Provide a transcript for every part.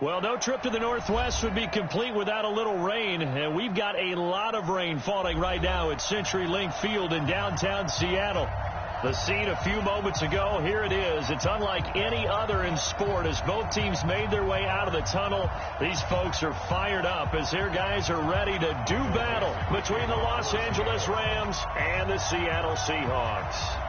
Well, no trip to the Northwest would be complete without a little rain, and we've got a lot of rain falling right now at CenturyLink Field in downtown Seattle. The scene a few moments ago, here it is. It's unlike any other in sport as both teams made their way out of the tunnel. These folks are fired up as their guys are ready to do battle between the Los Angeles Rams and the Seattle Seahawks.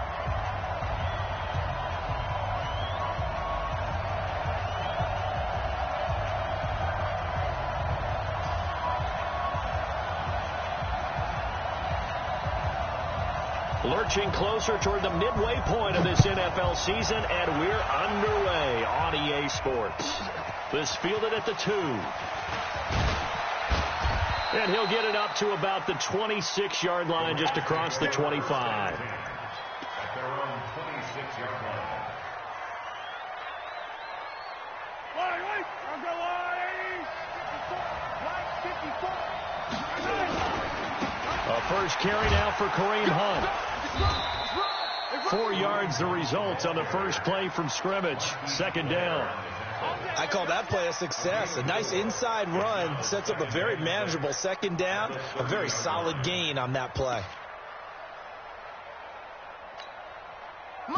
Lurching closer toward the midway point of this NFL season, and we're underway on EA Sports. This fielded at the 2. And he'll get it up to about the 26-yard line just across the 25. At their own 26-yard line. A first carry now for Kareem Hunt. 4 yards the result on the first play from scrimmage. Second down. I call that play a success. A nice inside run sets up a very manageable second down. A very solid gain on that play.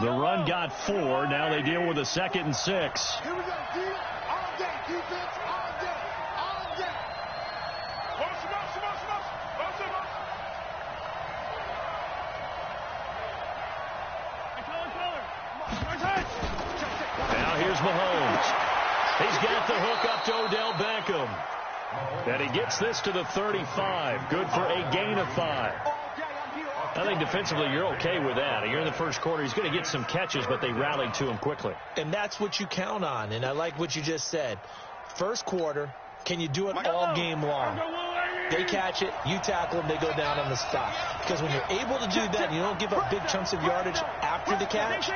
The run got 4. Now they deal with a 2nd and 6. Here we go. All day. Defense all day. All day. Now here's Mahomes. He's got the hook up to Odell Beckham. And he gets this to the 35. Good for a gain of 5. I think defensively you're okay with that. You're in the first quarter. He's going to get some catches, but they rallied to him quickly. And that's what you count on. And I like what you just said. First quarter, can you do it all game long? They catch it, you tackle them, they go down on the spot. Because when you're able to do that, you don't give up big chunks of yardage after the catch.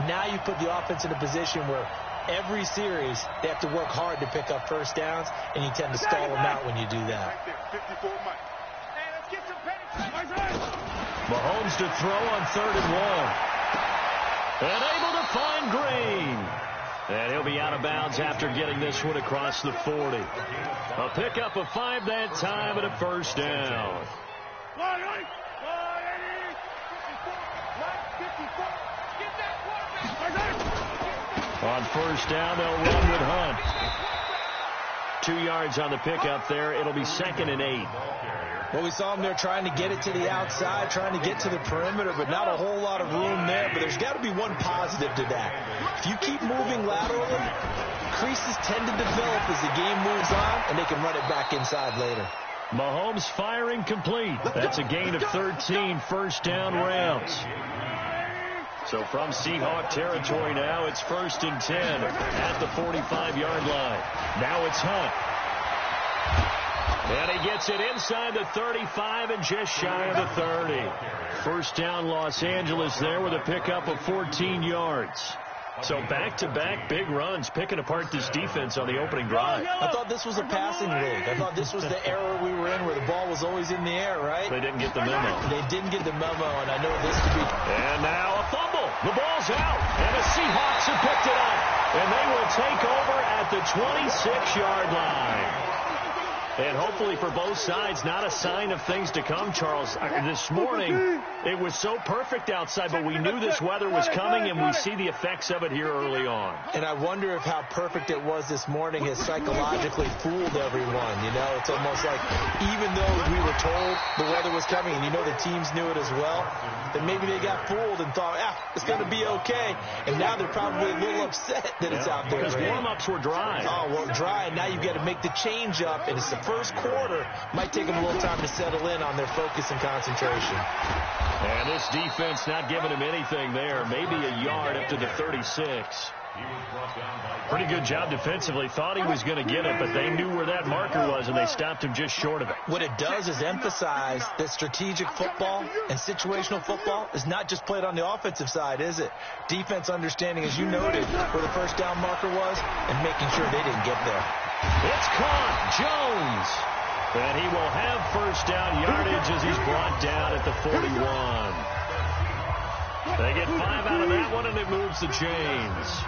Now you put the offense in a position where every series they have to work hard to pick up first downs, and you tend to stall them out when you do that. Mahomes to throw on 3rd and 1. And able to find Green. And he'll be out of bounds after getting this one across the 40. A pickup of 5 that time and a first down. On first down, they'll run with Hunt. 2 yards on the pickup there. It'll be 2nd and 8. Well, we saw him there trying to get it to the outside, trying to get to the perimeter, but not a whole lot of room there. But there's got to be one positive to that. If you keep moving laterally, creases tend to develop as the game moves on, and they can run it back inside later. Mahomes firing complete. That's a gain of 13, first down Rams. So from Seahawk territory now, it's 1st and 10 at the 45-yard line. Now it's Hunt. And he gets it inside the 35 and just shy of the 30. First down Los Angeles there with a pickup of 14 yards. So back-to-back big runs, picking apart this defense on the opening drive. I thought this was a passing league. I thought this was the era we were in where the ball was always in the air, right? They didn't get the memo. They didn't get the memo, and I know this could be. And now a fumble. The ball's out, and the Seahawks have picked it up. And they will take over at the 26-yard line. And hopefully for both sides, not a sign of things to come, Charles. This morning, it was so perfect outside, but we knew this weather was coming, and we see the effects of it here early on. And I wonder if how perfect it was this morning has psychologically fooled everyone. You know, it's almost like even though we were told the weather was coming, and you know the teams knew it as well, that maybe they got fooled and thought, it's going to be okay. And now they're probably a little upset that it's out there. Because warm-ups were dry. Oh, well, dry, and now you've got to make the change up, and it's the first quarter. Might take them a little time to settle in on their focus and concentration. And this defense not giving him anything there. Maybe a yard up to the 36. Pretty good job defensively. Thought he was going to get it, but they knew where that marker was, and they stopped him just short of it. What it does is emphasize that strategic football and situational football is not just played on the offensive side, is it? Defense understanding, as you noted, where the first down marker was and making sure they didn't get there. It's caught. Jones. And he will have first down yardage as he's brought down at the 41. They get 5 out of that one, and it moves the chains.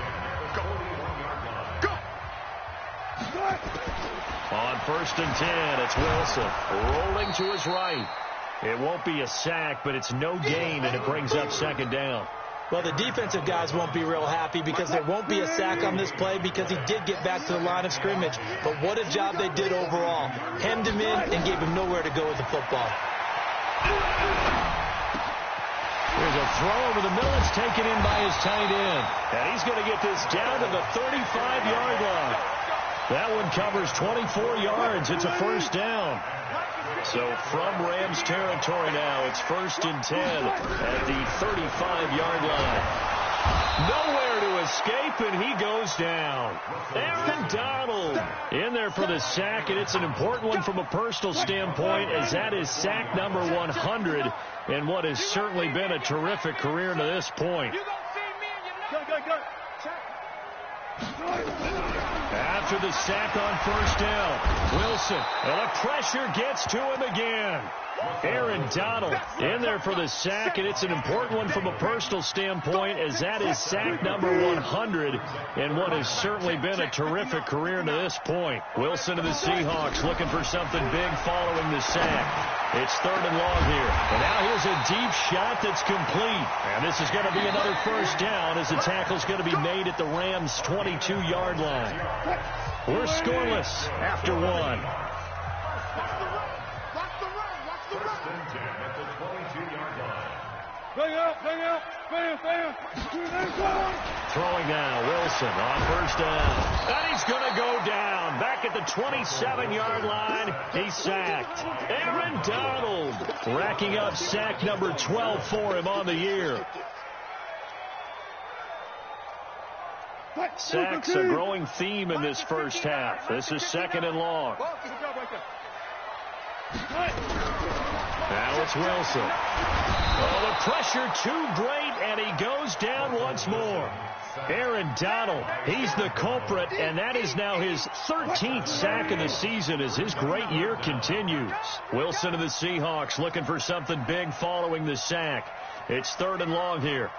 On 1st and 10, it's Wilson rolling to his right. It won't be a sack, but it's no gain, and it brings up 2nd down. Well, the defensive guys won't be real happy because there won't be a sack on this play because he did get back to the line of scrimmage. But what a job they did overall. Hemmed him in and gave him nowhere to go with the football. There's a throw over the middle. It's taken in by his tight end. And he's going to get this down to the 35-yard line. That one covers 24 yards. It's a first down. So from Rams territory now, it's 1st and 10 at the 35-yard line. Nowhere to escape, and he goes down. Aaron Donald in there for the sack, and it's an important one from a personal standpoint, as that is sack number 100 in what has certainly been a terrific career to this point. After the sack on 1st down, Wilson, and the pressure gets to him again. Aaron Donald in there for the sack, and it's an important one from a personal standpoint, as that is sack number 100 in what has certainly been a terrific career to this point. Wilson and the Seahawks looking for something big following the sack. It's 3rd and long here. And now here's a deep shot that's complete. And this is going to be another first down as the tackle's going to be made at the Rams' 22-yard line. We're scoreless after 1. Throwing now, Wilson on 1st down. And he's going to go down. Back at the 27-yard line, he's sacked. Aaron Donald racking up sack number 12 for him on the year. Sacks a growing theme in this first half. This is 2nd and long. Now it's Wilson. Oh, the pressure too great, and he goes down once more. Aaron Donald, he's the culprit, and that is now his 13th sack of the season as his great year continues. Wilson and the Seahawks looking for something big following the sack. It's 3rd and long here.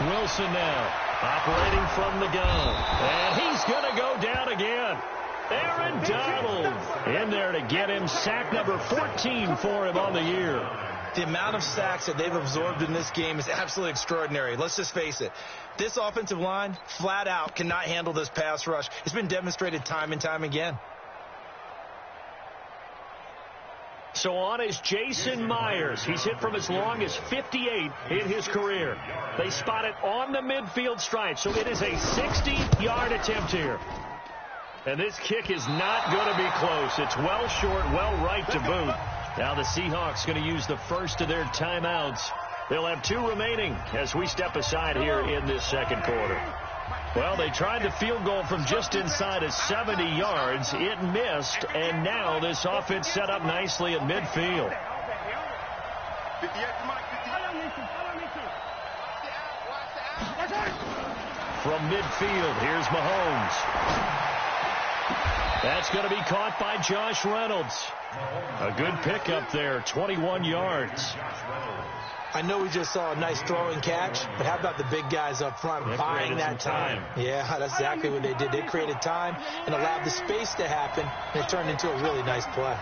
Wilson now operating from the gun, and he's going to go down again. Aaron Donald in there to get him sack number 14 for him on the year. The amount of sacks that they've absorbed in this game is absolutely extraordinary. Let's just face it. This offensive line, flat out, cannot handle this pass rush. It's been demonstrated time and time again. So on is Jason Myers. He's hit from as long as 58 in his career. They spot it on the midfield stripe, so it is a 60-yard attempt here. And this kick is not going to be close. It's well short, well right to boot. Now the Seahawks going to use the first of their timeouts. They'll have 2 remaining as we step aside here in this 2nd quarter. Well, they tried the field goal from just inside of 70 yards. It missed, and now this offense set up nicely at midfield. From midfield, here's Mahomes. That's going to be caught by Josh Reynolds. A good pickup there, 21 yards. I know we just saw a nice throw and catch, but how about the big guys up front buying that time? Yeah, that's exactly what they did. They created time and allowed the space to happen, and it turned into a really nice play.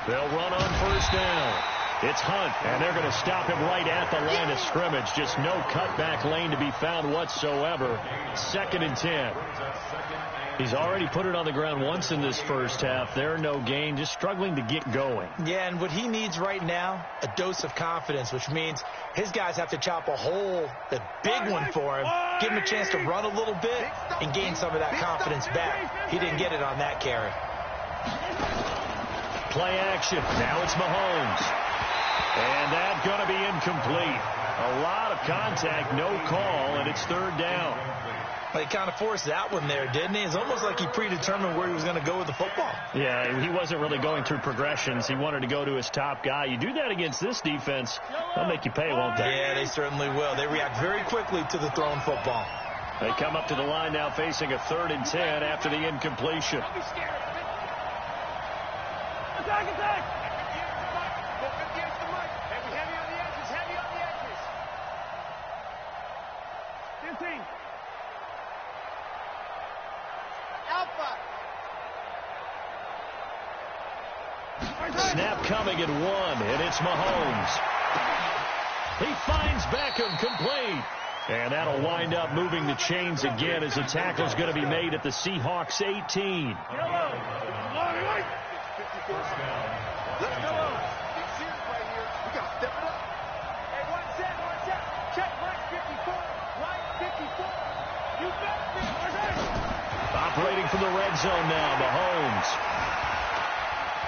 They'll run on 1st down. It's Hunt, and they're going to stop him right at the line of scrimmage. Just no cutback lane to be found whatsoever. 2nd and 10. He's already put it on the ground once in this first half. There, no gain, just struggling to get going. Yeah, and what he needs right now, a dose of confidence, which means his guys have to chop a hole, a big one for him, give him a chance to run a little bit and gain some of that confidence back. He didn't get it on that carry. Play action. Now it's Mahomes. And that's going to be incomplete. A lot of contact, no call, and it's third down. Well, he kind of forced that one there, didn't he? It's almost like he predetermined where he was going to go with the football. Yeah, he wasn't really going through progressions. He wanted to go to his top guy. You do that against this defense, they'll make you pay, won't they? Yeah, they certainly will. They react very quickly to the thrown football. They come up to the line now facing a 3rd and 10 after the incompletion. Don't be scared. Attack, attack. Go 50 against the mic. Heavy on the edges, heavy on the edges. 15. Alpha. Snap coming at 1, and it's Mahomes. He finds Beckham complete. And that'll wind up moving the chains again as the tackle's going to be made at the Seahawks 18. Let's go. Big series right here. We got to step it up. Hey, one set. Check right 54. Right 54. You got it. Operating from the red zone now, Mahomes.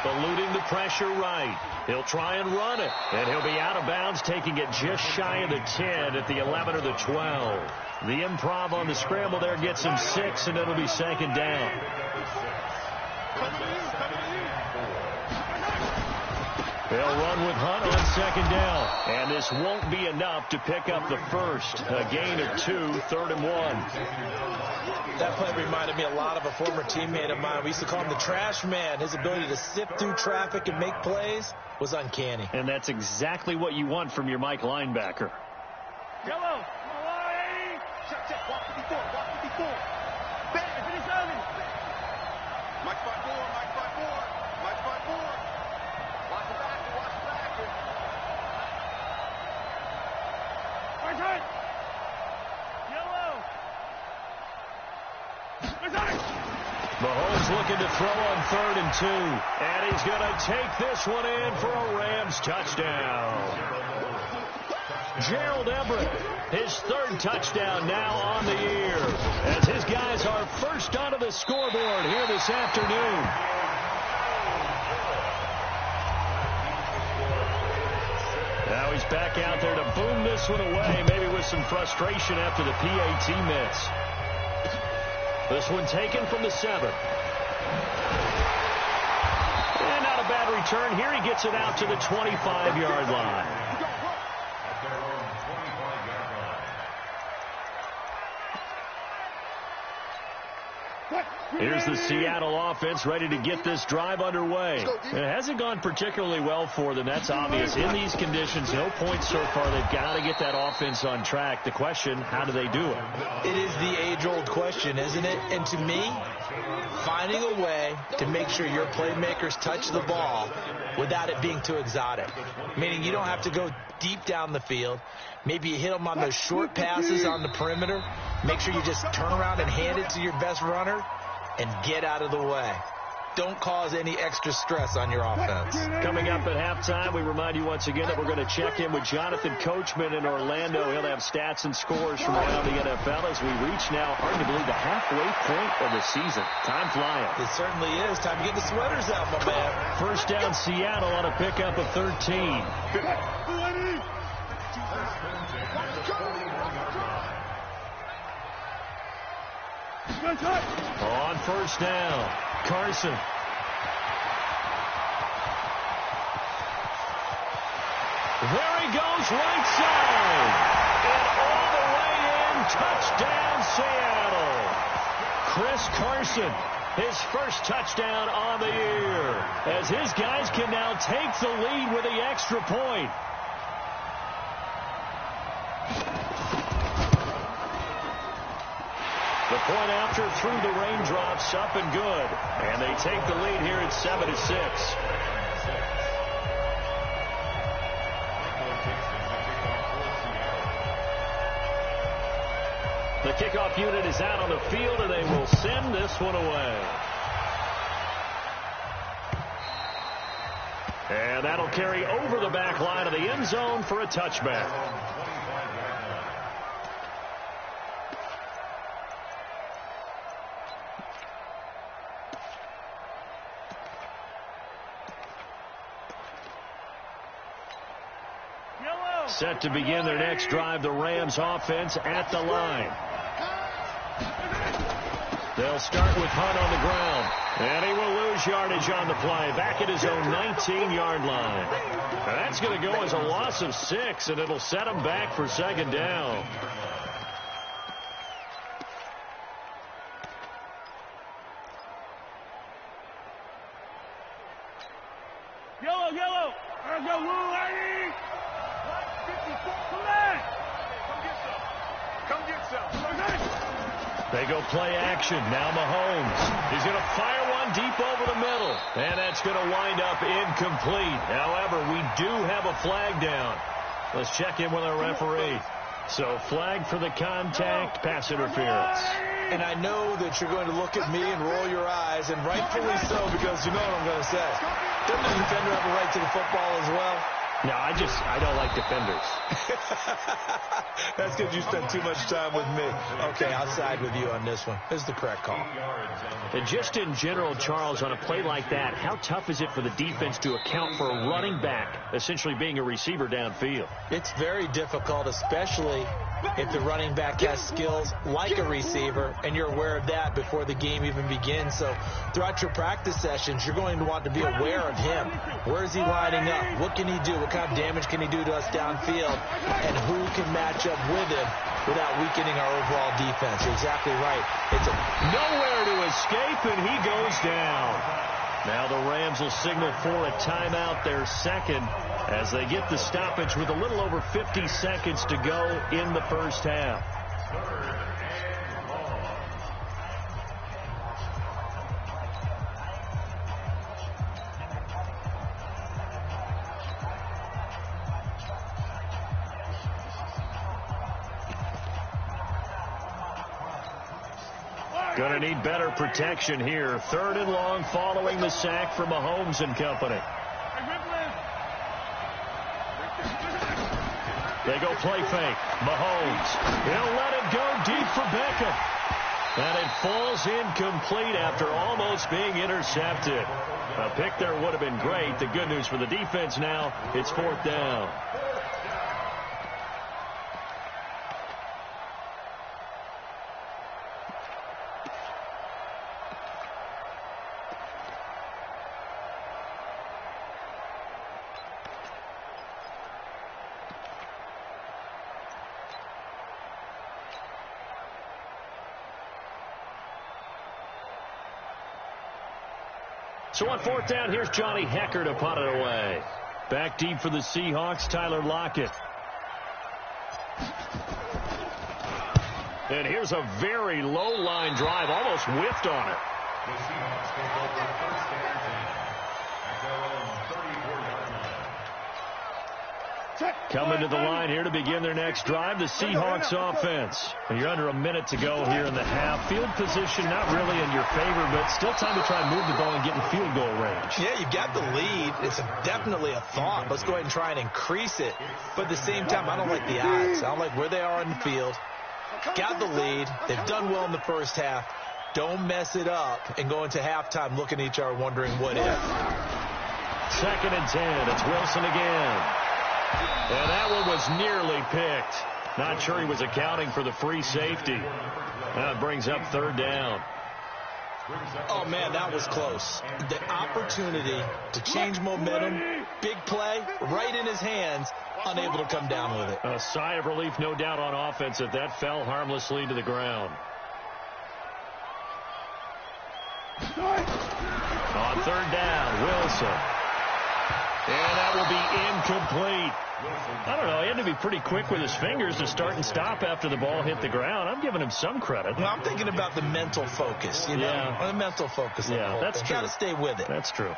Eluding the pressure right. He'll try and run it. And he'll be out of bounds, taking it just shy of the 10 at the 11 or the 12. The improv on the scramble there gets him 6, and it'll be 2nd down. They'll run with Hunt on 2nd down. And this won't be enough to pick up the first. A gain of 2, 3rd and 1. That play reminded me a lot of a former teammate of mine. We used to call him the trash man. His ability to sift through traffic and make plays was uncanny. And that's exactly what you want from your Mike linebacker. Yellow. Check. Walk 54. Walk 54. Back. 57. Mike 54. Mike 54. Mike 54. Watch the back. Watch the back. Right side. Yellow. Mahomes looking to throw on 3rd and 2. And he's going to take this one in for a Rams touchdown. Gerald Everett, his 3rd touchdown now on the year, as his guys are first onto the scoreboard here this afternoon. Now he's back out there to boom this one away, maybe with some frustration after the PAT miss. This one taken from the 7. And not a bad return. Here he gets it out to the 25-yard line. Here's the Seattle offense ready to get this drive underway. It hasn't gone particularly well for them. That's obvious. In these conditions, no points so far. They've got to get that offense on track. The question, how do they do it? It is the age-old question, isn't it? And to me, finding a way to make sure your playmakers touch the ball without it being too exotic. Meaning you don't have to go deep down the field. Maybe you hit them on those short passes on the perimeter. Make sure you just turn around and hand it to your best runner and get out of the way. Don't cause any extra stress on your offense. Coming up at halftime, we remind you once again that we're going to check in with Jonathan Coachman in Orlando. He'll have stats and scores from around the NFL as we reach now, hard to believe, the halfway point of the season. Time flying. It certainly is. Time to get the sweaters out, my man. First down, Seattle on a pickup of 13. On first down, Carson. There he goes, right side. And all the way in, touchdown Seattle. Chris Carson, his first touchdown on the year, as his guys can now take the lead with the extra point. The point after through the raindrops, up and good. And they take the lead here at 7-6. The kickoff unit is out on the field, and they will send this one away. And that'll carry over the back line of the end zone for a touchback. Set to begin their next drive, the Rams offense at the line. They'll start with Hunt on the ground. And he will lose yardage on the play. Back at his own 19-yard line. And that's going to go as a loss of 6, and it'll set him back for second down. Yellow, yellow. Let's go, Lou, lady. 54. Come back. Come get some. They go play action. Now Mahomes. He's going to fire one deep over the middle. And that's going to wind up incomplete. However, we do have a flag down. Let's check in with our referee. So flag for the contact, pass interference. And I know that you're going to look at me and roll your eyes, and rightfully so, because you know what I'm going to say. Doesn't the defender have a right to the football as well? No, I don't like defenders. That's because you spend too much time with me. Okay, I'll side with you on this one. This is the correct call. And just in general, Charles, on a play like that, how tough is it for the defense to account for a running back essentially being a receiver downfield? It's very difficult, especially if the running back has skills like a receiver, and you're aware of that before the game even begins. So throughout your practice sessions, you're going to want to be aware of him. Where is he lining up? What can he do? What kind of damage can he do to us downfield? And who can match up with him without weakening our overall defense? You're exactly right. It's nowhere to escape, and he goes down. Now the Rams will signal for a timeout, their second, as they get the stoppage with a little over 50 seconds to go in the first half. Going to need better protection here. 3rd and long following the sack from Mahomes and company. They go play fake. Mahomes. He'll let it go deep for Beckham. And it falls incomplete after almost being intercepted. A pick there would have been great. The good news for the defense now, it's 4th down. So on 4th down, here's Johnny Hecker to punt it away. Back deep for the Seahawks, Tyler Lockett. And here's a very low line drive, almost whiffed on it. The Seahawks take over 1st and 10 at their own 34-yard line. Coming to the line here to begin their next drive, the Seahawks offense. And you're under a minute to go here in the half. Field position not really in your favor, but still time to try and move the ball and get in field goal range. Yeah, you got the lead. It's definitely a thought. Let's go ahead and try and increase it. But at the same time, I don't like the odds. I don't like where they are on the field. Got the lead. They've done well in the first half. Don't mess it up and go into halftime looking at each other wondering what if. 2nd and 10. It's Wilson again. And that one was nearly picked. Not sure he was accounting for the free safety. That brings up 3rd down. Oh, man, that was close. The opportunity to change momentum, big play, right in his hands, unable to come down with it. A sigh of relief, no doubt, on offense that that fell harmlessly to the ground. On 3rd down, Wilson. And that will be incomplete. I don't know. He had to be pretty quick with his fingers to start and stop after the ball hit the ground. I'm giving him some credit. No, I'm thinking about the mental focus, you know? Yeah. The mental focus. Yeah, that's true. Got to stay with it. That's true.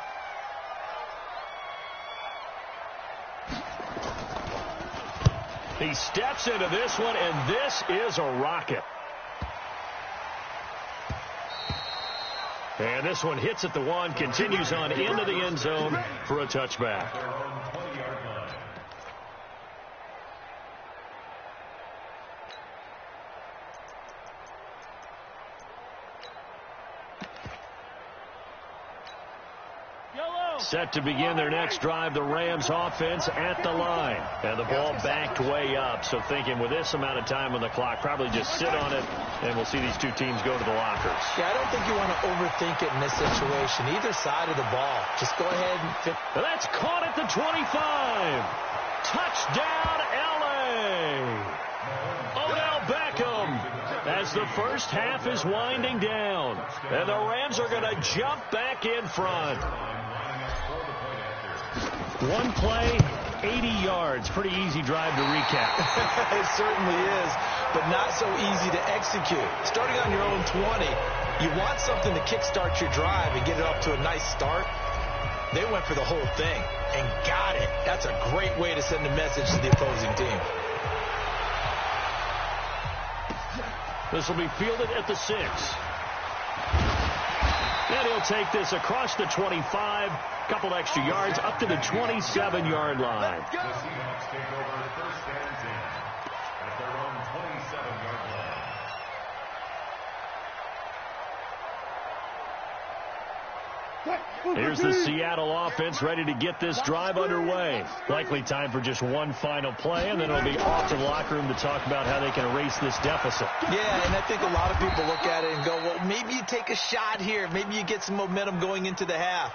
He steps into this one, and this is a rocket. And this one hits at the 1, continues on into the end zone for a touchback. Yellow. Set to begin their next drive, the Rams offense at the line. And the ball backed way up. So thinking with this amount of time on the clock, probably just sit on it, and we'll see these two teams go to the lockers. Yeah, I don't think you want to overthink it in this situation. Either side of the ball. Just go ahead and fit. That's caught at the 25. Touchdown, L.A. Odell Beckham as the first half is winding down. And the Rams are going to jump back in front. One play, 80 yards. Pretty easy drive to recap. It certainly is, but not so easy to execute. Starting on your own 20, you want something to kickstart your drive and get it off to a nice start. They went for the whole thing and got it. That's a great way to send a message to the opposing team. This will be fielded at the 6. And he'll take this across the 25. Couple extra yards up to the 27-yard line. The Seahawks take over first and 10 at their own 27-yard line. Here's the Seattle offense ready to get this drive underway. Likely time for just one final play, and then it'll be off to the locker room to talk about how they can erase this deficit. Yeah, and I think a lot of people look at it and go, well, maybe you take a shot here. Maybe you get some momentum going into the half.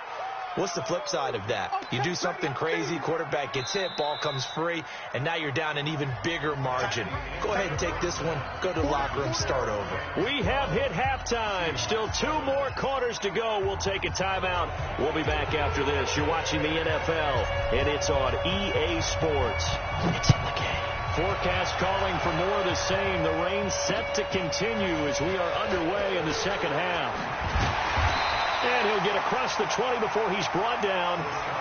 What's the flip side of that? You do something crazy, quarterback gets hit, ball comes free, and now you're down an even bigger margin. Go ahead and take this one, go to the locker room, start over. We have hit halftime. Still 2 more quarters to go. We'll take a timeout. We'll be back after this. You're watching the NFL, and it's on EA Sports. It's in the game. Forecast calling for more of the same. The rain set to continue as we are underway in the second half. And he'll get across the 20 before he's brought down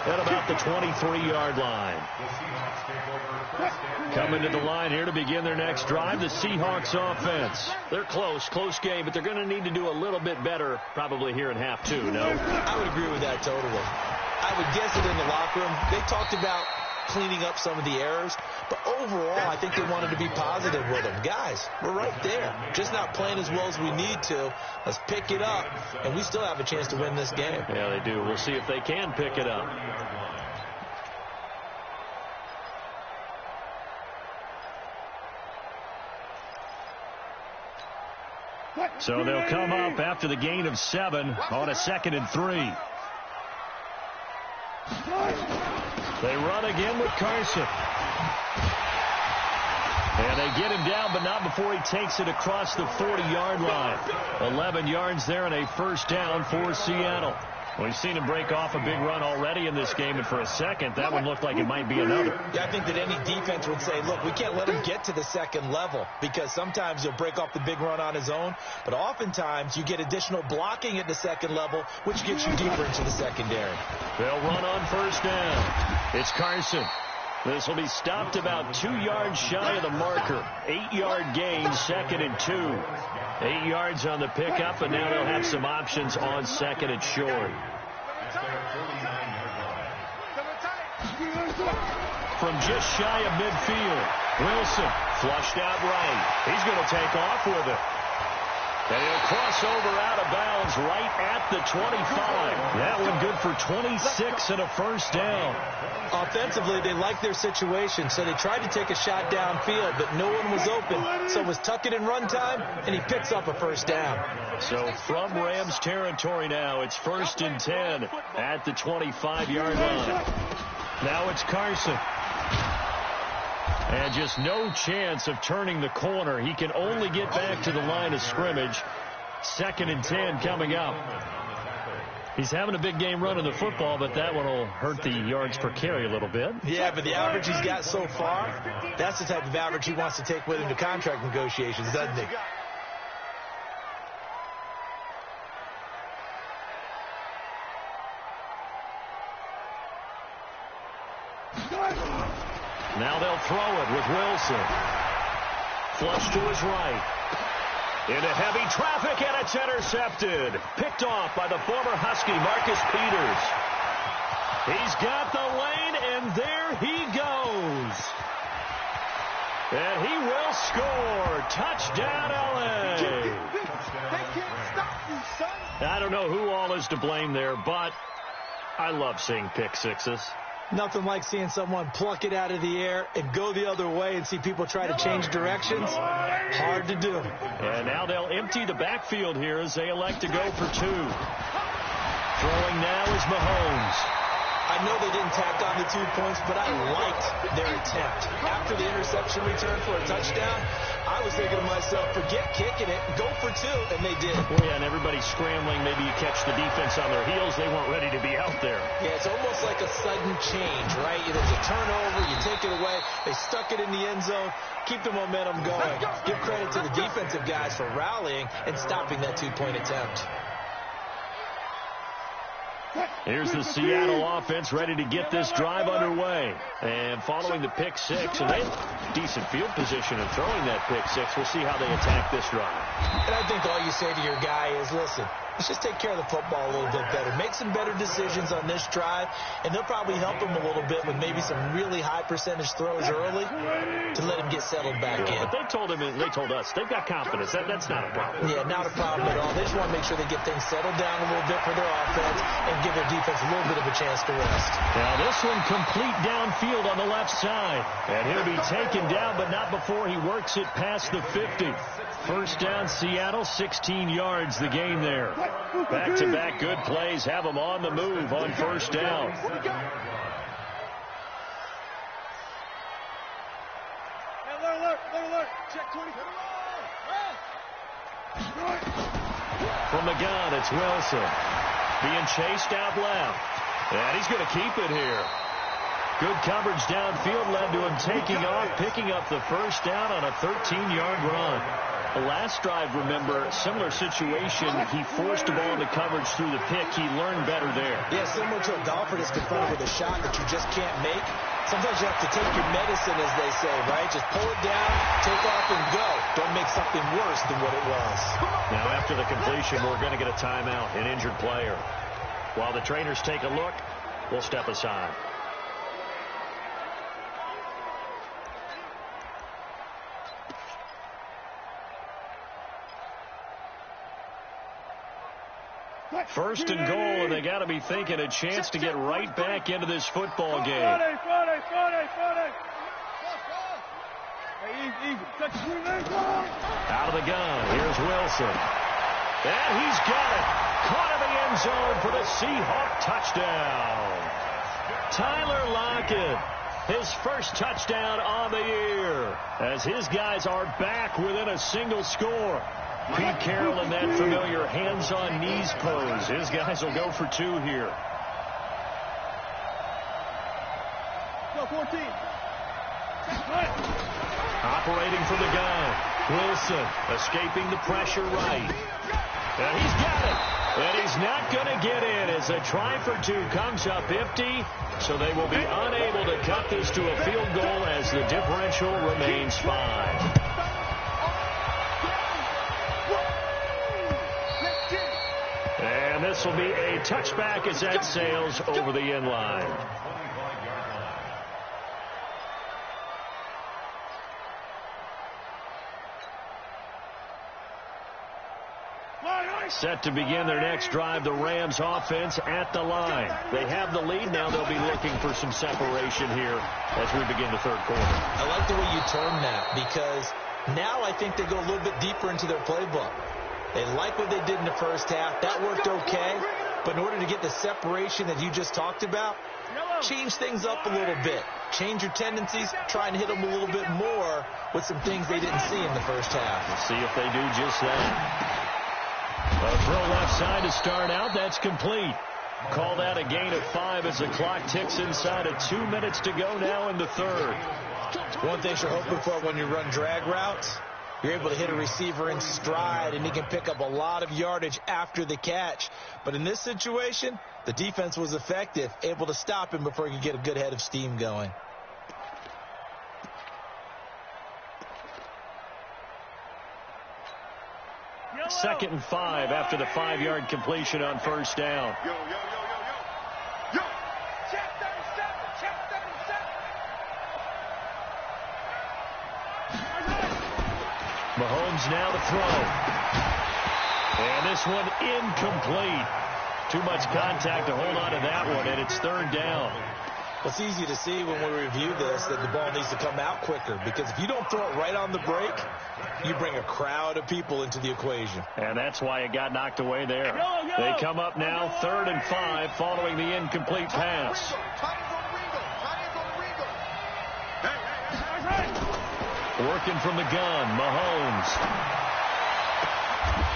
at about the 23-yard line. Coming to the line here to begin their next drive, the Seahawks offense. They're close game, but they're going to need to do a little bit better probably here in half 2, no? I would agree with that totally. I would guess it in the locker room. They talked about cleaning up some of the errors, but overall, I think they wanted to be positive with them. Guys, we're right there. Just not playing as well as we need to. Let's pick it up, and we still have a chance to win this game. Yeah, they do. We'll see if they can pick it up. So they'll come up after the gain of 7 on a 2nd and 3. They run again with Carson. And they get him down, but not before he takes it across the 40-yard line. 11 yards there and a first down for Seattle. We've seen him break off a big run already in this game, and for a second, that one looked like it might be another. Yeah, I think that any defense would say, look, we can't let him get to the second level, because sometimes he'll break off the big run on his own, but oftentimes you get additional blocking at the second level, which gets you deeper into the secondary. They'll run on first down. It's Carson. This will be stopped about 2 yards shy of the marker. 8-yard gain, 2nd and 2. 8 yards on the pickup, and now they'll have some options on 2nd and short. From just shy of midfield, Wilson flushed out right. He's going to take off with it. And he'll cross over out of bounds right at the 25. That one good for 26 and a first down. Offensively, they like their situation, so they tried to take a shot downfield, but no one was open. So it was tuck it in run time, and he picks up a first down. So from Rams territory now, it's 1st and 10 at the 25-yard line. Now it's Carson. And just no chance of turning the corner. He can only get back to the line of scrimmage. 2nd and 10 coming up. He's having a big game running the football, but that one will hurt the yards per carry a little bit. Yeah, but the average he's got so far, that's the type of average he wants to take with him to contract negotiations, doesn't he? Now they'll throw it with Wilson. Flush to his right. Into heavy traffic, and it's intercepted. Picked off by the former Husky, Marcus Peters. He's got the lane, and there he goes. And he will score. Touchdown, L.A. They can't stop you, son. I don't know who all is to blame there, but I love seeing pick sixes. Nothing like seeing someone pluck it out of the air and go the other way and see people try to change directions. Hard to do. And now they'll empty the backfield here as they elect to go for 2. Throwing now is Mahomes. I know they didn't tack on the 2 points, but I liked their attempt. After the interception return for a touchdown, I was thinking to myself, forget kicking it, go for 2, and they did. Well, yeah, and everybody's scrambling. Maybe you catch the defense on their heels. They weren't ready to be out there. Yeah, it's almost like a sudden change, right? There's a turnover, you take it away, they stuck it in the end zone, keep the momentum going. Give credit to the defensive guys for rallying and stopping that 2-point attempt. Here's the Seattle offense ready to get this drive underway. And following the pick 6, and they have decent field position in throwing that pick 6. We'll see how they attack this drive. And I think all you say to your guy is, listen, let's just take care of the football a little bit better. Make some better decisions on this drive, and they'll probably help him a little bit with maybe some really high percentage throws early to let him get settled back in. But they told him, and they told us, they've got confidence. That's not a problem. Yeah, not a problem at all. They just want to make sure they get things settled down a little bit for their offense and give their defense a little bit of a chance to rest. Now this one complete downfield on the left side. And he'll be taken down, but not before he works it past the 50. First down, Seattle, 16 yards the gain there. Back-to-back good plays have them on the move on first down. From the gun, it's Wilson. Being chased out left. And he's going to keep it here. Good coverage downfield led to him taking off, picking up the first down on a 13-yard run. The last drive, remember, similar situation. He forced the ball into coverage through the pick. He learned better there. Yeah, similar to a golfer that's confronted with a shot that you just can't make. Sometimes you have to take your medicine, as they say, right? Just pull it down, take off, and go. Don't make something worse than what it was. Now, after the completion, we're going to get a timeout, an injured player. While the trainers take a look, we'll step aside. First and goal, and they got to be thinking a chance to get right back into this football game. Out of the gun, here's Wilson. And he's got it. Caught in the end zone for the Seahawk touchdown. Tyler Lockett, his first touchdown on the year, as his guys are back within a single score. Pete Carroll in that familiar hands-on-knees pose. His guys will go for 2 here. Go 14. Operating from the gun. Wilson escaping the pressure right. And he's got it. And he's not going to get in as a try for 2 comes up empty. So they will be unable to cut this to a field goal as the differential remains 5. And this will be a touchback as that sails over the end line. Set to begin their next drive, the Rams offense at the line. They have the lead. Now they'll be looking for some separation here as we begin the third quarter. I like the way you term that, because now I think they go a little bit deeper into their playbook. They like what they did in the first half. That worked okay. But in order to get the separation that you just talked about, change things up a little bit. Change your tendencies. Try and hit them a little bit more with some things they didn't see in the first half. Let's see if they do just that. A throw left side to start out. That's complete. Call that a gain of 5 as the clock ticks inside of 2 minutes to go now in the third. One thing you're hoping for when you run drag routes, you're able to hit a receiver in stride, and he can pick up a lot of yardage after the catch. But in this situation, the defense was effective, able to stop him before he could get a good head of steam going. Second and 5 after the 5-yard completion on first down. Yo. Check 37. Mahomes now to throw. And this one incomplete. too much contact to hold on to that one, and it's third down. It's easy to see when we review this that the ball needs to come out quicker, because if you don't throw it right on the break, you bring a crowd of people into the equation. And that's why it got knocked away there. They come up now 3rd and 5 following the incomplete pass. Working from the gun, Mahomes.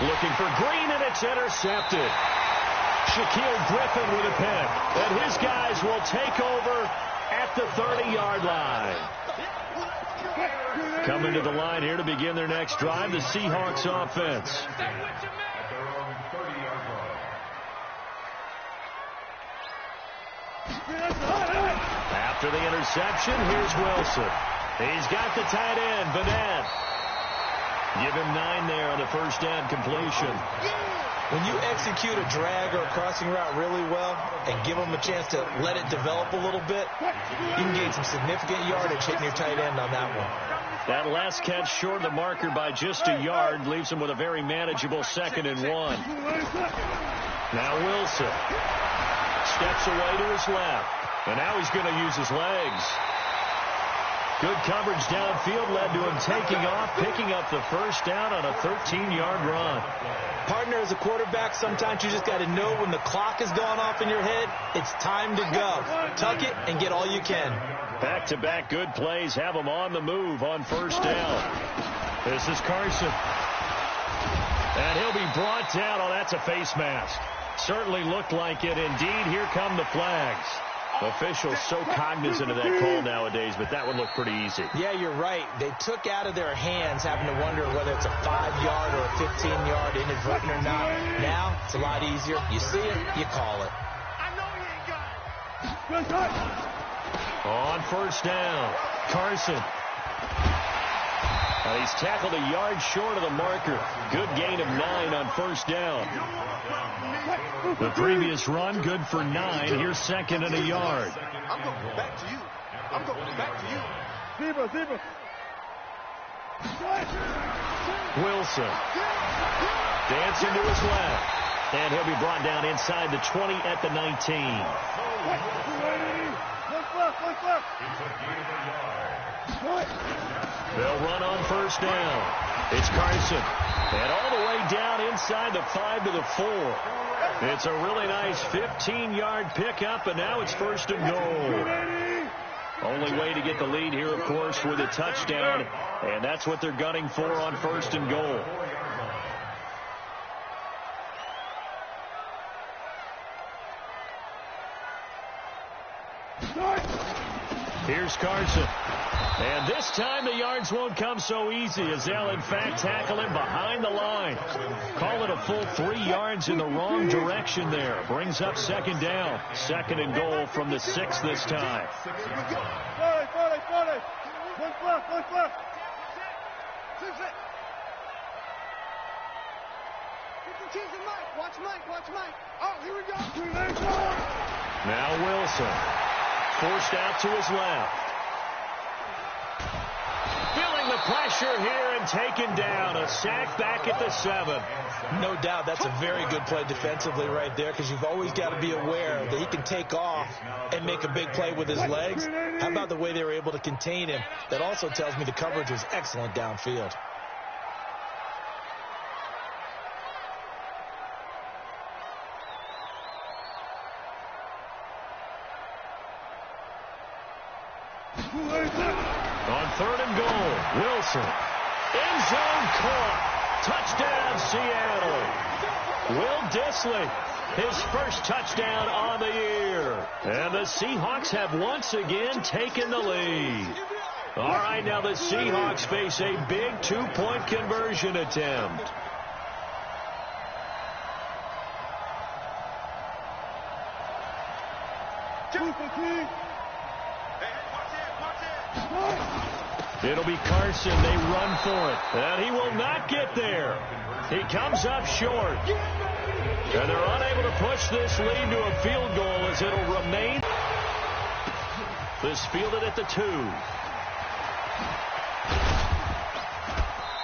Looking for Green, and it's intercepted. Shaquille Griffin with a pick. And his guys will take over at the 30-yard line. Coming to the line here to begin their next drive, the Seahawks offense. After the interception, here's Wilson. He's got the tight end, Vanette. Give him 9 there on the first down completion. When you execute a drag or a crossing route really well and give them a chance to let it develop a little bit, you can gain some significant yardage hitting your tight end on that one. That last catch short of the marker by just a yard leaves him with a very manageable 2nd and 1. Now Wilson steps away to his left, and now he's going to use his legs. Good coverage downfield led to him taking off, picking up the first down on a 13-yard run. Partner, as a quarterback, sometimes you just got to know when the clock is going off in your head, it's time to go. Tuck it and get all you can. Back-to-back good plays have him on the move on first down. This is Carson. And he'll be brought down. Oh, that's a face mask. Certainly looked like it. Indeed, here come the flags. Officials so cognizant of that call nowadays, but that one looked pretty easy. Yeah, you're right. They took out of their hands having to wonder whether it's a 5-yard or a 15-yard inadvertent or not. Now, it's a lot easier. You see it, you call it. I know you ain't got it. On first down, Carson. He's tackled a yard short of the marker. Good gain of 9 on first down. The previous run, good for 9. Here's 2nd and a yard. I'm going back to you. I'm going back to you. Zebra. Wilson. Dancing to his left. And he'll be brought down inside the 20 at the 19. They'll run on first down. It's Carson. And all the way down inside the 5 to the 4. It's a really nice 15-yard pickup, and now it's 1st and goal. Only way to get the lead here, of course, with a touchdown, and that's what they're gunning for on 1st and goal. Here's Carson. And this time the yards won't come so easy as they'll, in fact, tackle him behind the line. Call it a full 3 yards in the wrong direction there. Brings up 2nd down. 2nd and goal from the 6 this time. Watch Mike. Oh, here we go. Now Wilson. Forced out to his left. Feeling the pressure here and taken down. A sack back at the 7. No doubt that's a very good play defensively right there, because you've always got to be aware that he can take off and make a big play with his legs. How about the way they were able to contain him? That also tells me the coverage was excellent downfield. On 3rd and goal, Wilson. End zone caught. Touchdown, Seattle. Will Dissly, his first touchdown on the year. And the Seahawks have once again taken the lead. All right, now the Seahawks face a big 2-point conversion attempt. It'll be Carson. They run for it. And he will not get there. He comes up short. And they're unable to push this lead to a field goal as it'll remain. This fielded at the 2.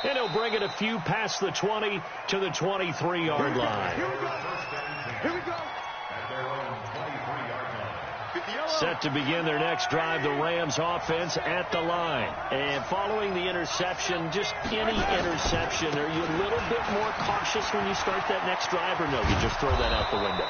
And he'll bring it a few past the 20 to the 23-yard line. Here we go. Set to begin their next drive, the Rams offense at the line. And following the interception, just any interception, are you a little bit more cautious when you start that next drive, or no, you just throw that out the window?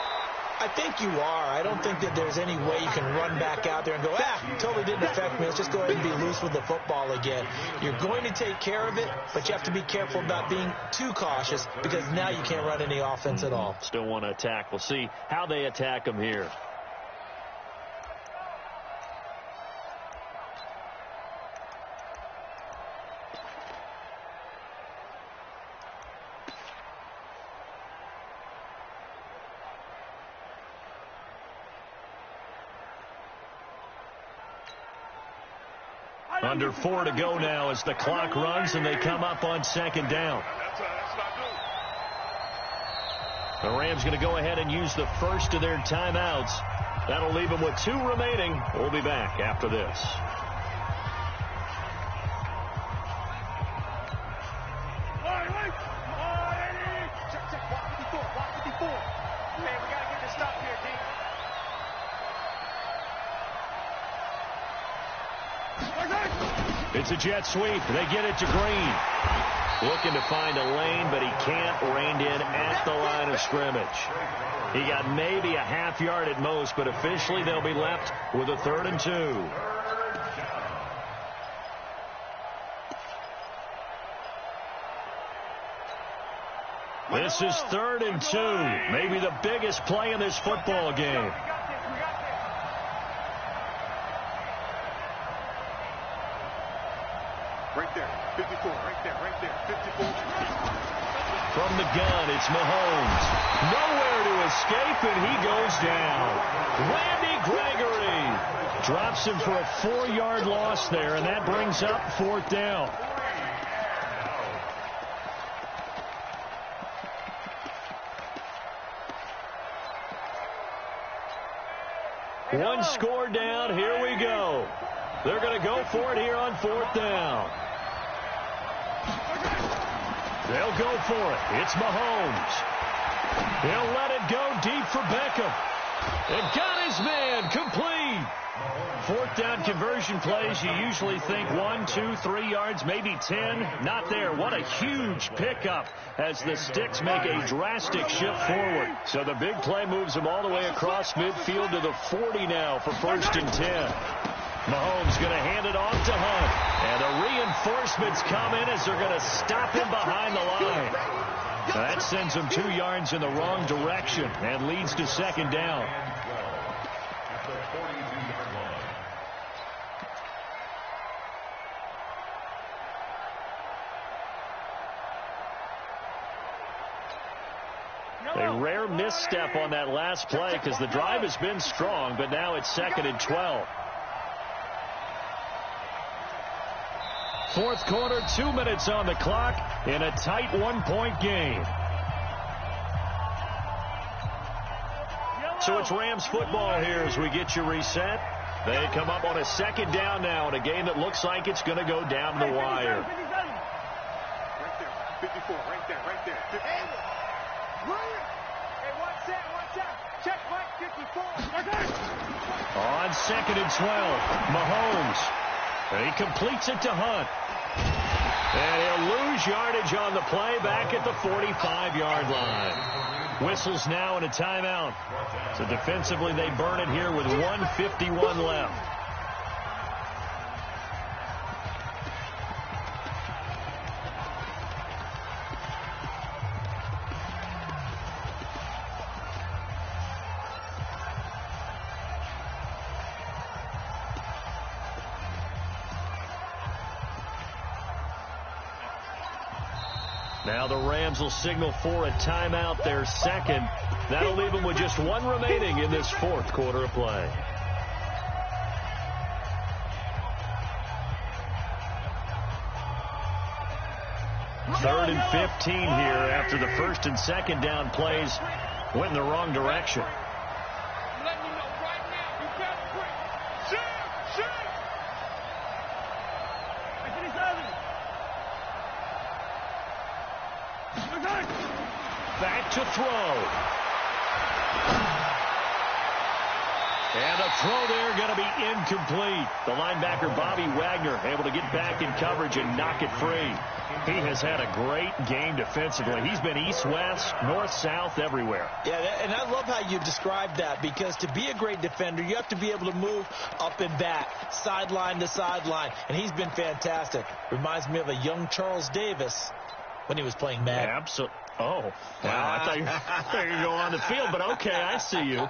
I think you are. I don't think that there's any way you can run back out there and go, totally didn't affect me. Let's just go ahead and be loose with the football again. You're going to take care of it, but you have to be careful about being too cautious because now you can't run any offense at all. Still want to attack. We'll see how they attack them here. Under 4 to go now as the clock runs and they come up on second down. The Rams going to go ahead and use the first of their timeouts. That'll leave them with 2 remaining. We'll be back after this. It's a jet sweep. They get it to Green. Looking to find a lane, but he can't. Reined in at the line of scrimmage. He got maybe a half yard at most, but officially they'll be left with a 3rd and 2. This is 3rd and 2. Maybe the biggest play in this football game. Right there, 54, right there, 54. From the gun, it's Mahomes. Nowhere to escape, and he goes down. Randy Gregory drops him for a 4-yard loss there, and that brings up 4th down. One score down. Here we go. They're going to go for it here on 4th down. They'll go for it. It's Mahomes. He'll let it go deep for Beckham. And got his man complete. 4th down conversion plays, you usually think 1, 2, 3 yards, maybe 10. Not there. What a huge pickup as the Sticks make a drastic shift forward. So the big play moves them all the way across midfield to the 40 now for 1st and 10. Mahomes going to hand it off to Hunt. And the reinforcements come in as they're going to stop him behind the line. That sends him 2 yards in the wrong direction and leads to 2nd down. A rare misstep on that last play because the drive has been strong, but now it's 2nd and 12. 4th quarter, 2 minutes on the clock in a tight 1-point game. So it's Rams football here as we get you reset. They come up on a 2nd down now in a game that looks like it's going to go down the wire. Right there, 54, right there, right there. 50. Hey, watch out. Check right, 54. On 2nd and 12, Mahomes. He completes it to Hunt. And he'll lose yardage on the play back at the 45-yard line. Whistles now in a timeout. So defensively they burn it here with 1:51 left. Now the Rams will signal for a timeout, their 2nd. That'll leave them with just 1 remaining in this 4th quarter of play. Third and 15 here after the 1st and 2nd down plays went in the wrong direction. Back to throw. And a throw there going to be incomplete. The linebacker, Bobby Wagner, able to get back in coverage and knock it free. He has had a great game defensively. He's been east-west, north-south, everywhere. Yeah, and I love how you described that, because to be a great defender, you have to be able to move up and back, sideline to sideline, and he's been fantastic. Reminds me of a young Charles Davis when he was playing Madden. Absolutely. Oh, wow. I thought you were going to go on the field, but okay, I see you.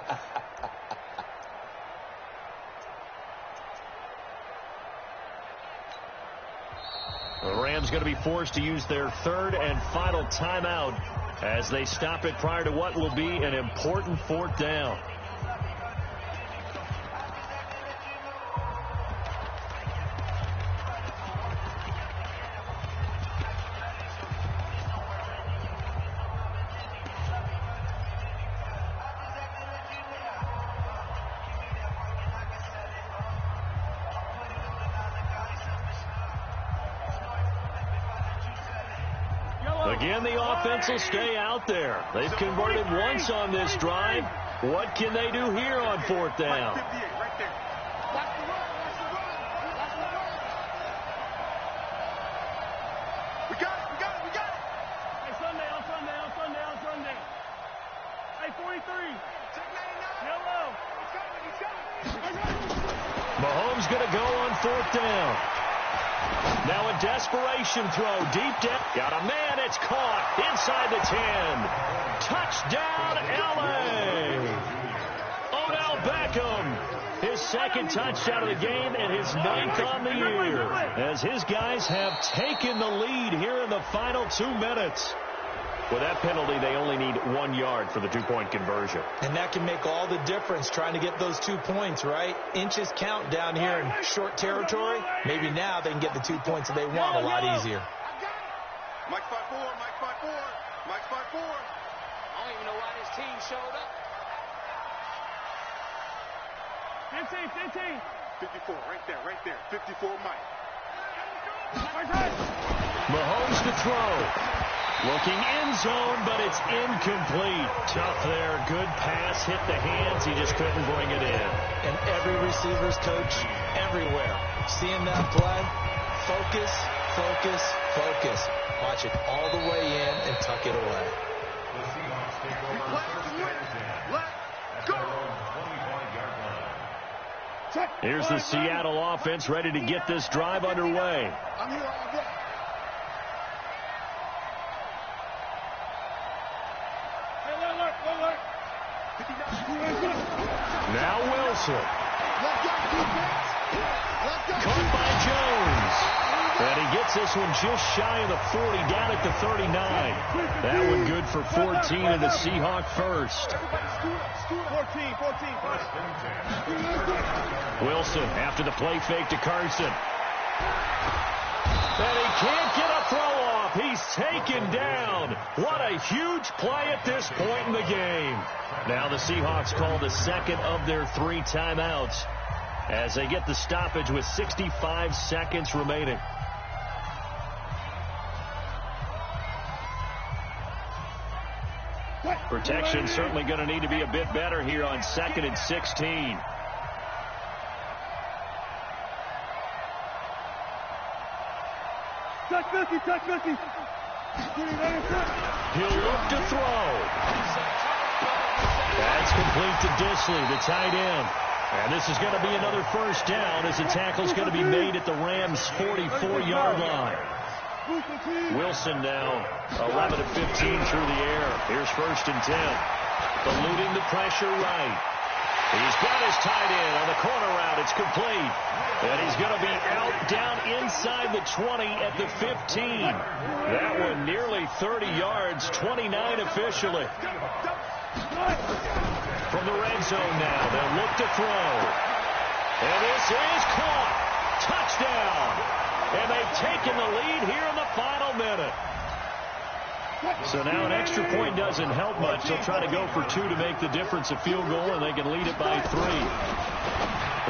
The Rams going to be forced to use their third and final timeout as they stop it prior to what will be an important fourth down. Again, the offense will stay out there. They've converted once on this drive. What can they do here on fourth down? We got it. Hey, Sunday. Hey, 43. Yellow. Mahomes going to go on fourth down. Now a desperation throw deep down. Got a man. It's caught inside the 10. Touchdown, L.A. Odell Beckham. His second touchdown of the game and his 9th on the year. As his guys have taken the lead here in the final 2 minutes. With that penalty, they only need 1 yard for the 2-point conversion. And that can make all the difference trying to get those 2 points, right? Inches count down here in short territory. Maybe now they can get the 2 points that they want a lot easier. Mike 5-4. I don't even know why this team showed up. 15. 54, right there. 54, Mike. Mahomes to throw. Looking end zone, but it's incomplete. Tough there. Good pass. Hit the hands. He just couldn't bring it in. And every receiver's coach everywhere. Seeing that play, focus. Watch it all the way in and tuck it away. The Seahawks take over first and 10. Let's go. Here's the Seattle offense ready to get this drive underway. I'm here all day. Now Wilson. Caught by Jones. And he gets this one just shy of the 40, down at the 39. That one good for 14 and the Seahawk first. 14. Wilson after the play fake to Carson. And he can't get a throw off. He's taken down. What a huge play at this point in the game. Now the Seahawks call the second of their 3 timeouts as they get the stoppage with 65 seconds remaining. Protection certainly going to need to be a bit better here on 2nd and 16. Touch 50. He'll look to throw. That's complete to Disley, the tight end. And this is going to be another first down as the tackle's going to be made at the Rams' 44-yard line. Wilson now 11 of 15 through the air. Here's 1st and 10. Eluding the pressure right. He's got his tight end on the corner route. It's complete. And he's going to be out down inside the 20 at the 15. That one nearly 30 yards, 29 officially. From the red zone now, they'll look to throw. And this is caught. Touchdown. And they've taken the lead here in the final minute. So now an extra point doesn't help much. They'll try to go for 2 to make the difference a field goal, and they can lead it by 3.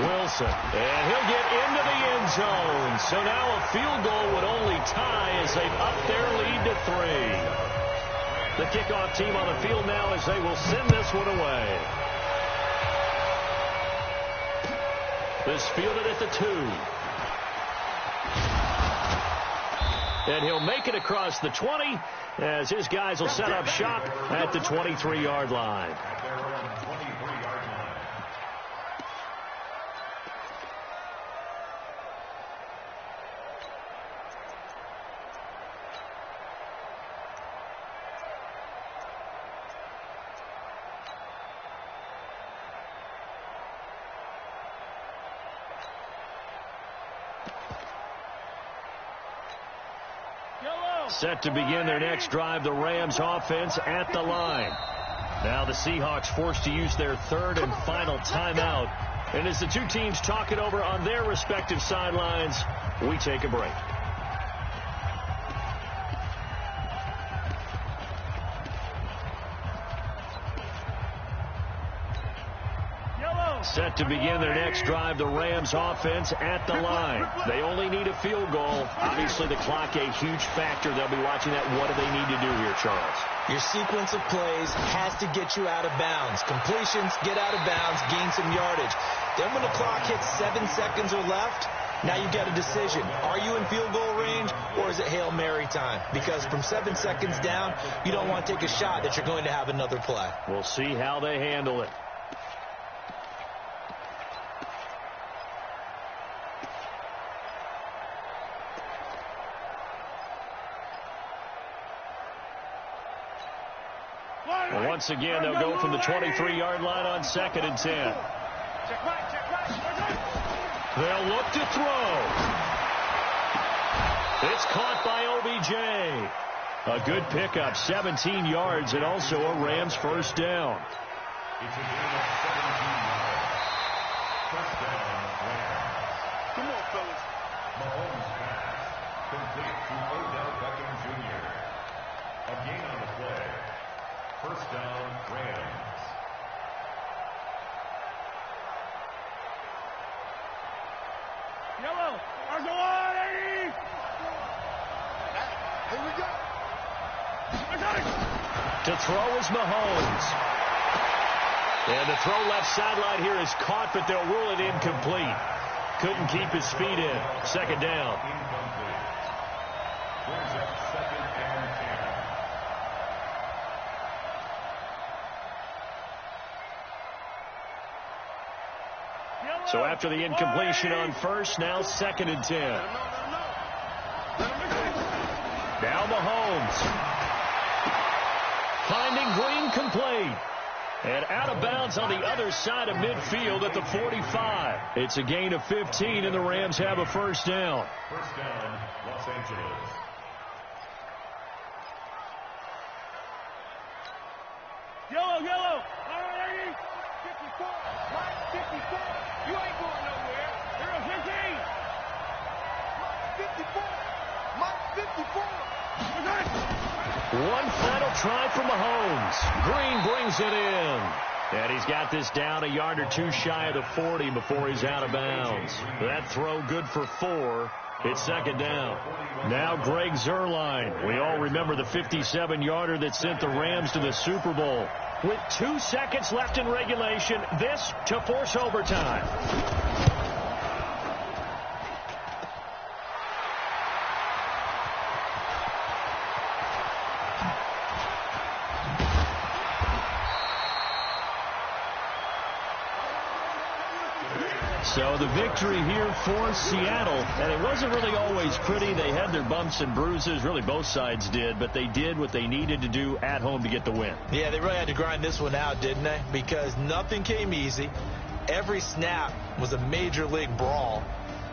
Wilson, and he'll get into the end zone. So now a field goal would only tie as they've upped their lead to 3. The kickoff team on the field now as they will send this one away. This fielded at the 2. And he'll make it across the 20 as his guys will set up shop at the 23-yard line. At their own 23-yard line. Set to begin their next drive, the Rams offense at the line. Now the Seahawks forced to use their third and final timeout. And as the two teams talk it over on their respective sidelines, we take a break. Set to begin their next drive, the Rams offense at the line. They only need a field goal. Obviously, the clock a huge factor. They'll be watching that. What do they need to do here, Charles? Your sequence of plays has to get you out of bounds. Completions, get out of bounds, gain some yardage. Then when the clock hits 7 seconds or left, now you get a decision. Are you in field goal range, or is it Hail Mary time? Because from 7 seconds down, you don't want to take a shot that you're going to have another play. We'll see how they handle it. Once again, they'll go from the 23-yard line on 2nd and 10. They'll look to throw. It's caught by OBJ. A good pickup, 17 yards, and also a Rams first down. It's a gain of 17 yards. First down, Rams. Come on, fellas. Mahomes pass. Complete to Odell Beckham Jr. A gain on the play. First down, Rams. Yellow. Argo on, 80. Here we go. I got it. To throw is Mahomes. And the throw left sideline here is caught, but they'll rule it incomplete. Couldn't keep his feet in. Second down. Incomplete. Brings up 2nd and 10. So after the incompletion on first, now 2nd and 10. Now Mahomes. Finding Green complete. And out of bounds on the other side of midfield at the 45. It's a gain of 15, and the Rams have a first down. First down, Los Angeles. Yellow, yellow. All right, 54. Right, 54. You ain't going nowhere. Here goes 15. Mike 54. Mike 54. One final try for Mahomes. Green brings it in. And he's got this down a yard or two shy of the 40 before he's out of bounds. That throw good for 4. It's second down. Now Greg Zuerlein. We all remember the 57-yarder that sent the Rams to the Super Bowl. With 2 seconds left in regulation, this to force overtime. So the victory here for Seattle, and it wasn't really always pretty. They had their bumps and bruises. Really, both sides did, but they did what they needed to do at home to get the win. Yeah, they really had to grind this one out, didn't they? Because nothing came easy. Every snap was a major league brawl.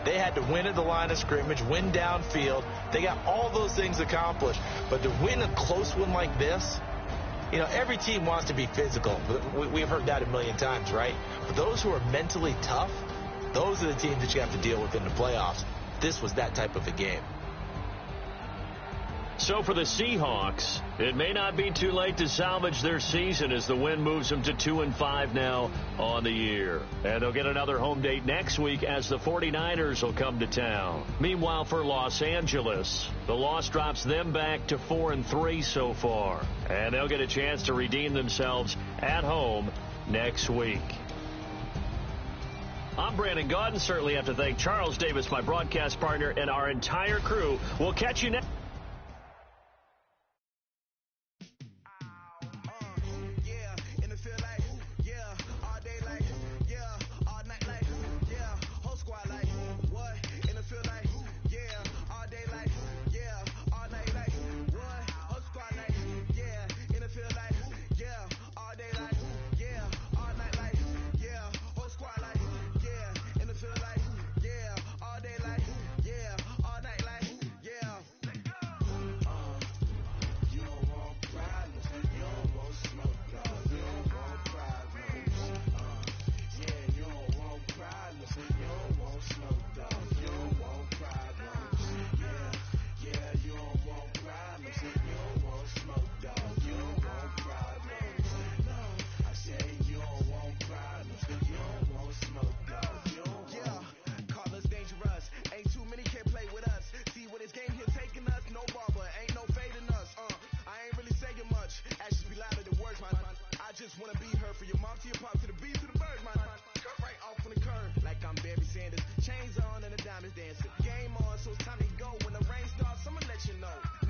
They had to win at the line of scrimmage, win downfield. They got all those things accomplished. But to win a close one like this, you know, every team wants to be physical. We've heard that a million times, right? But those who are mentally tough, those are the teams that you have to deal with in the playoffs. This was that type of a game. So for the Seahawks, it may not be too late to salvage their season as the win moves them to 2-5 now on the year. And they'll get another home date next week as the 49ers will come to town. Meanwhile, for Los Angeles, the loss drops them back to 4-3 so far. And they'll get a chance to redeem themselves at home next week. I'm Brandon Gaudin. Certainly have to thank Charles Davis, my broadcast partner, and our entire crew. We'll catch you next. Just wanna be her for your mom to your pop to the beat to the bird, man. Cut right off on the curb like I'm Barry Sanders. Chains on and the diamonds dancing. Game on, so it's time to go. When the rain starts, I'ma let you know.